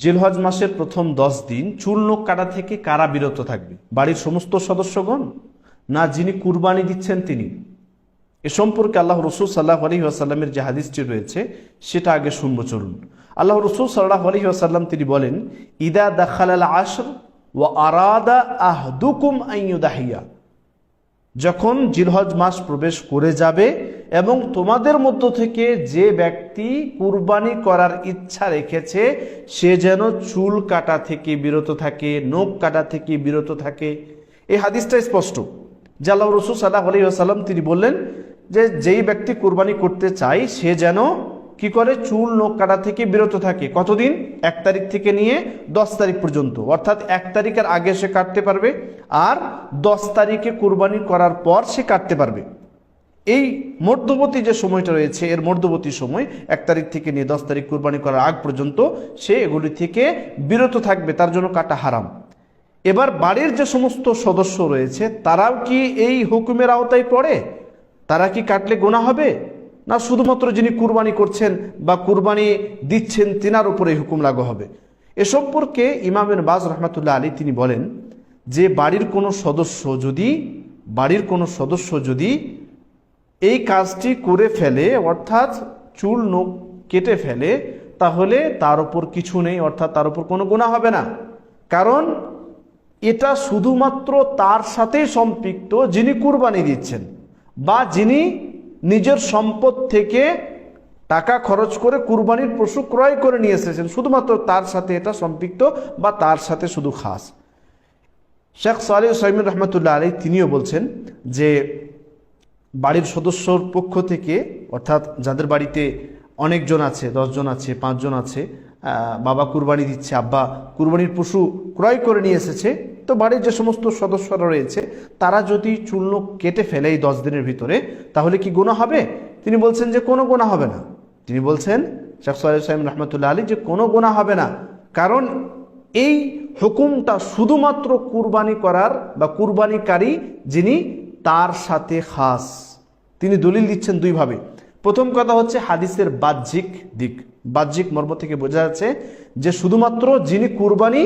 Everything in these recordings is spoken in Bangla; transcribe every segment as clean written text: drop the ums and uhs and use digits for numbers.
জিলহজ মাসের প্রথম 10 দিন চুল নখ কাটা থেকে কারা বিরত থাকবে? বাড়ির সমস্ত সদস্যগণ, না যিনি কুরবানি দিচ্ছেন তিনি? এ সম্পর্কে আল্লাহ রসুল সাল্লাল্লাহু আলাইহি ওয়াসাল্লামের যে হাদিসটি রয়েছে সেটা আগে শুনবো চলুন। আল্লাহ রসুল সাল্লাল্লাহু আলাইহি ওয়াসাল্লাম তিনি বলেন, ইদা দাখালাল আশর ওয়া আরাদা আহদুকুম আন ইউদাহিয়া, যখন জিলহজ মাস প্রবেশ করে যাবে এবং তোমাদের মধ্য থেকে যে ব্যক্তি কুরবানি করার ইচ্ছা রেখেছে সে যেন চুল কাটা থেকে বিরত থাকে, নখ কাটা থেকে বিরত থাকে। এই হাদিসটা স্পষ্ট যে আল্লাহ রসুল সাল্লাল্লাহু আলাইহি ওয়াসাল্লাম তিনি বললেন যে যেই ব্যক্তি কুরবানি করতে চায় সে যেন কি করে, চুল নখ কাটা থেকে বিরত থাকে। কতদিন? 1 তারিখ থেকে নিয়ে 10 তারিখ পর্যন্ত, অর্থাৎ 1 তারিখের আগে সে কাটতে পারবে আর 10 তারিখে কুরবানি করার পর সে কাটতে পারবে। এই মধ্যবর্তী যে সময়টা রয়েছে এর মধ্যবর্তী সময় 1 তারিখ থেকে নিয়ে 10 তারিখ কুরবানি করার আগ পর্যন্ত সে এগুলি থেকে বিরত থাকবে, তার জন্য কাটা হারাম। এবার বাড়ির যে সমস্ত সদস্য রয়েছে তারাও কি এই হুকুমের আওতায় পড়ে? তারা কি কাটলে গুনাহ হবে, না শুধুমাত্র যিনি কুরবানি করছেন বা কুরবানি দিচ্ছেন তিনার উপরে হুকুম লাগু হবে? এ সম্পর্কে ইমাম ইবনে বাজ রাহমাতুল্লাহ আলাইহি তিনি বলেন যে বাড়ির কোনো সদস্য যদি এই কাজটি করে ফেলে, অর্থাৎ চুল নখ কেটে ফেলে, তাহলে তার উপর কিছু নেই, অর্থাৎ তার উপর কোনো গুনাহ হবে না। কারণ এটা শুধুমাত্র তার সাথেই সম্পৃক্ত যিনি কুরবানি দিচ্ছেন বা যিনি নিজের সম্পদ থেকে টাকা খরচ করে কুরবানির পশু ক্রয় করে নিয়ে এসেছেন, শুধুমাত্র তার সাথে এটা সম্পৃক্ত বা তার সাথে শুধু খাস। শেখ সালেহ উসাইমিন রহমতুল্লাহ আলাইহি তিনিও বলছেন যে বাড়ির সদস্যর পক্ষ থেকে, অর্থাৎ যাদের বাড়িতে অনেকজন আছে, 10 জন আছে, 5 জন আছে, বাবা কুরবানি দিচ্ছে, আব্বা কুরবানির পশু ক্রয় করে নিয়ে এসেছে, তো বাড়ির যে সমস্ত সদস্যরা রয়েছে তারা যদি চুল নখ কেটে ফেলে এই 10 দিনের ভিতরে, তাহলে কি গুনাহ হবে? তিনি বলছেন যে কোনো গুনাহ হবে না। তিনি বলছেন শেখ সালেহ উসাইমিন রহমতুল্লাহ আলাইহি যে কোনো গুনাহ হবে না, কারণ এই হুকুমটা শুধুমাত্র কুরবানি করার বা কুরবানিকারী যিনি তার সাথে খাস। তিনি দলিল দিচ্ছেন দুইভাবে। প্রথম কথা হচ্ছে হাদিসের বাহ্যিক দিক, বাহ্যিক মর্ম থেকে বোঝা যাচ্ছে যে শুধুমাত্র যিনি কুরবানি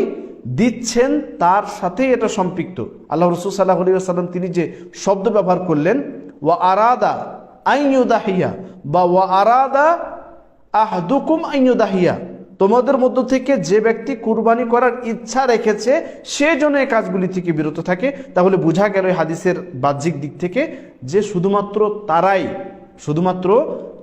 দিচ্ছেন তার সাথে এটা সম্পৃক্ত। আল্লাহ রাসূল সাল্লাল্লাহু আলাইহি ওয়াসাল্লাম তিনি যে শব্দ ব্যবহার করলেন ওয়া আরাদা আন ইউদাহিয়া বা ওয়া আরাদা আহদুকুম আন ইউদাহিয়া, তোমাদের মধ্য থেকে যে ব্যক্তি কুরবানি করার ইচ্ছা রেখেছে সে যেন এই কাজগুলি থেকে বিরত থাকে, তাহলে বোঝা গেল এই হাদিসের বাহ্যিক দিক থেকে যে শুধুমাত্র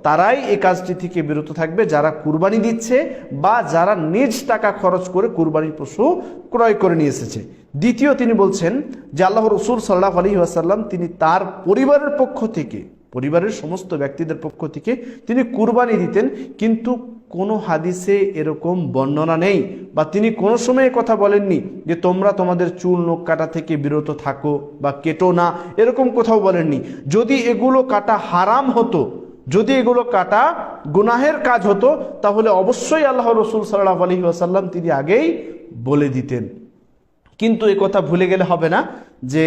তারাই এই কাজটি থেকে বিরত থাকবে যারা কুরবানি দিচ্ছে বা যারা নিজ টাকা খরচ করে কুরবানির পশু ক্রয় করে নিয়ে এসেছে। দ্বিতীয় তিনি বলছেন যে আল্লাহ রাসূল সাল্লাল্লাহু আলাইহি ওয়াসাল্লাম তিনি তার পরিবারের পক্ষ থেকে, পরিবারের সমস্ত ব্যক্তিদের পক্ষ থেকে তিনি কুরবানি দিতেন, কিন্তু কোনো হাদিসে এরকম বর্ণনা নেই বা তিনি কোনো সময় কথা বলেননি যে তোমরা তোমাদের চুল নখ কাটা থেকে বিরত থাকো বা কেটো না, এরকম কোথাও বলেননি। যদি এগুলো কাটা হারাম হতো, যদি এগুলো কাটা গুনাহের কাজ হতো, তাহলে অবশ্যই আল্লাহ রসুল সাল্লাল্লাহু আলাইহি ওয়াসাল্লাম তিনি আগেই বলে দিতেন। কিন্তু এ কথা ভুলে গেলে হবে না যে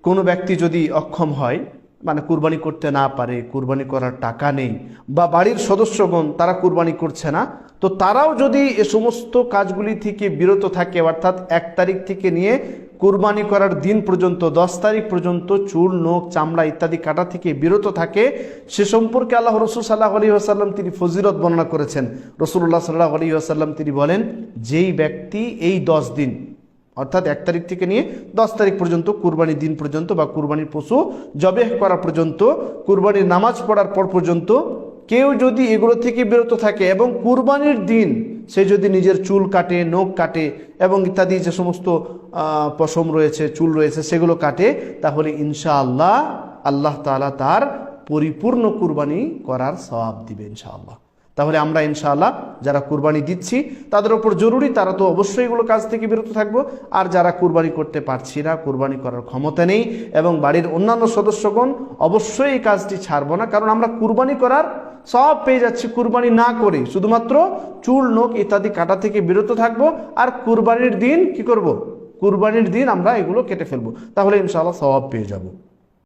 কোনো ব্যক্তি যদি অক্ষম হয়, মানে কুরবানি করতে না পারে, কুরবানি করার টাকা নেই, বা বাড়ির সদস্যগণ তারা কুরবানি করছে না, তো তারাও যদি এ সমস্ত কাজগুলি থেকে বিরত থাকে, অর্থাৎ 1 তারিখ থেকে নিয়ে কুরবানি করার দিন পর্যন্ত 10 তারিখ পর্যন্ত চুল নখ চামড়া ইত্যাদি কাটা থেকে বিরত থাকে, সে সম্পর্কে আল্লাহ রাসূল সাল্লাল্লাহু আলাইহি ওয়াসাল্লাম তিনি ফজিলত বর্ণনা করেছেন। রাসূলুল্লাহ সাল্লাল্লাহু আলাইহি ওয়াসাল্লাম তিনি বলেন, যেই ব্যক্তি এই 10 দিন অর্থাৎ 1 তারিখ থেকে নিয়ে 10 তারিখ পর্যন্ত কুরবানির দিন পর্যন্ত বা কুরবানির পশু জবেহ করা পর্যন্ত, কুরবানির নামাজ পড়ার পর পর্যন্ত কেউ যদি এগুলো থেকে বিরত থাকে এবং কুরবানির দিন সে যদি নিজের চুল কাটে, নখ কাটে এবং ইত্যাদি যে সমস্ত পশম রয়েছে, চুল রয়েছে সেগুলো কাটে, তাহলে ইনশাআল্লাহ আল্লাহ তাআলা তার পরিপূর্ণ কুরবানি করার সওয়াব দিবে ইনশাআল্লাহ। তাহলে আমরা ইনশাআল্লাহ যারা কুরবানি দিচ্ছি তাদের ওপর জরুরি তারা তো অবশ্যই এগুলো কাজ থেকে বিরত থাকবো, আর যারা কুরবানি করতে পারছি না, কুরবানি করার ক্ষমতা নেই এবং বাড়ির অন্যান্য সদস্যগণ অবশ্যই এই কাজটি ছাড়বো না, কারণ আমরা কুরবানি করার সওয়াব পেয়ে যাচ্ছি কুরবানি না করে, শুধুমাত্র চুল নখ ইত্যাদি কাটা থেকে বিরত থাকবো আর কুরবানির দিন কি করব, কুরবানির দিন আমরা এগুলো কেটে ফেলবো, তাহলে ইনশাআল্লাহ সওয়াব পেয়ে যাব।